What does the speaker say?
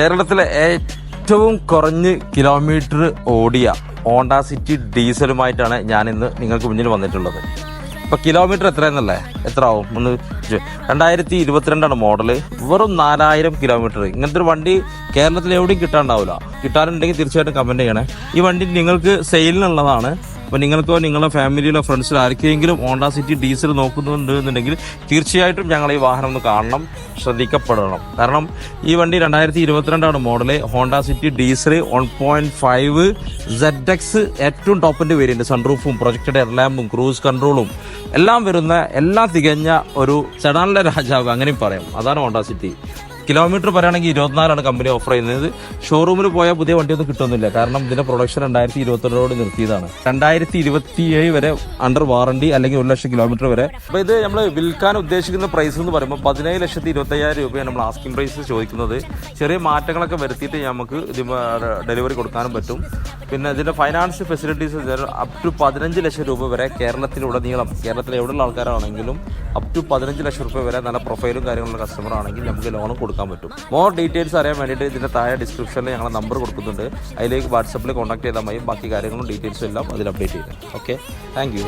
കേരളത്തിലെ ഏറ്റവും കുറഞ്ഞ് കിലോമീറ്റർ ഓടിയ ഹോണ്ട സിറ്റി ഡീസലുമായിട്ടാണ് ഞാനിന്ന് നിങ്ങൾക്ക് മുന്നിൽ വന്നിട്ടുള്ളത്. ഇപ്പൊ കിലോമീറ്റർ എത്രയെന്നല്ലേ, എത്ര ആവും ഒന്ന് 2022 മോഡല്, വെറും 4000 കിലോമീറ്റർ. ഇങ്ങനത്തെ ഒരു വണ്ടി കേരളത്തിൽ എവിടെയും കിട്ടാണ്ടാവില്ല. കിട്ടാനുണ്ടെങ്കിൽ തീർച്ചയായിട്ടും കമന്റ് ചെയ്യണേ. ഈ വണ്ടി നിങ്ങൾക്ക് സെയിലിനുള്ളതാണ്. അപ്പോൾ നിങ്ങൾക്കോ നിങ്ങളുടെ ഫാമിലിയിലോ ഫ്രണ്ട്സിലോ ആർക്കെങ്കിലും ഹോണ്ട സിറ്റി ഡീസൽ നോക്കുന്നുണ്ട് എന്നുണ്ടെങ്കിൽ തീർച്ചയായിട്ടും ഞങ്ങൾ ഈ വാഹനം ഒന്ന് കാണണം, ശ്രദ്ധിക്കപ്പെടണം. കാരണം ഈ വണ്ടി 2022 model, Honda city diesel 1.5 ZX ഏറ്റവും ടോപ്പിന്റെ വേരിയന്റ്, സൺറൂഫും പ്രൊജക്റ്റഡ് എയർലാമ്പും ക്രൂസ് കൺട്രോളും എല്ലാം വരുന്ന, എല്ലാം തികഞ്ഞ ഒരു സെഡാനിലെ രാജാവ് അങ്ങനെയും പറയാം. അതാണ് ഹോണ്ട സിറ്റി. കിലോമീറ്റർ പറയുകയാണെങ്കിൽ 24 കമ്പനി ഓഫർ ചെയ്യുന്നത്. ഷോറൂമിൽ പോയാൽ പുതിയ വണ്ടിയൊന്നും കിട്ടുന്നില്ല. കാരണം ഇതിന്റെ പ്രൊഡക്ഷൻ 2022 നിർത്തിയതാണ്. 2027 വരെ അണ്ടർ വാറണ്ടി, അല്ലെങ്കിൽ 1 ലക്ഷം കിലോമീറ്റർ വരെ. അപ്പൊ ഇത് നമ്മൾ വിൽക്കാൻ ഉദ്ദേശിക്കുന്ന പ്രൈസ് എന്ന് പറയുമ്പോൾ 17,25,000 രൂപയാണ് നമ്മൾ ആസ്കിംഗ് പ്രൈസ് ചോദിക്കുന്നത്. ചെറിയ മാറ്റങ്ങളൊക്കെ വരുത്തിയിട്ട് നമുക്ക് ഇത് ഡെലിവറി കൊടുക്കാനും പറ്റും. പിന്നെ ഇതിന്റെ ഫൈനാൻസ് ഫെസിലിറ്റീസ് അപ് ടു 15 ലക്ഷം രൂപ വരെ കേരളത്തിലുടനീളം, കേരളത്തിലെ എവിടെയുള്ള ആൾക്കാരാണെങ്കിലും അപ് ടു 15 ലക്ഷം രൂപ വരെ നല്ല പ്രൊഫൈലും കാര്യങ്ങളുള്ള കസ്റ്റമർ ആണെങ്കിൽ നമുക്ക് ലോൺ കൊടുക്കാൻ പറ്റും. മോർ ഡീറ്റെയിൽസ് അറിയാൻ വേണ്ടിയിട്ട് ഇതിന്റെ താഴെ ഡിസ്ക്രിപ്ഷനിൽ ഞങ്ങൾ നമ്പർ കൊടുക്കുന്നുണ്ട്. അതിലേക്ക് വാട്സപ്പിൽ കോൺടാക്ട് ചെയ്താൽ മതി. ബാക്കി കാര്യങ്ങളും ഡീറ്റെയിൽസും എല്ലാം അതിൽ അപ്ഡേറ്റ് ചെയ്യും. Okay, thank you.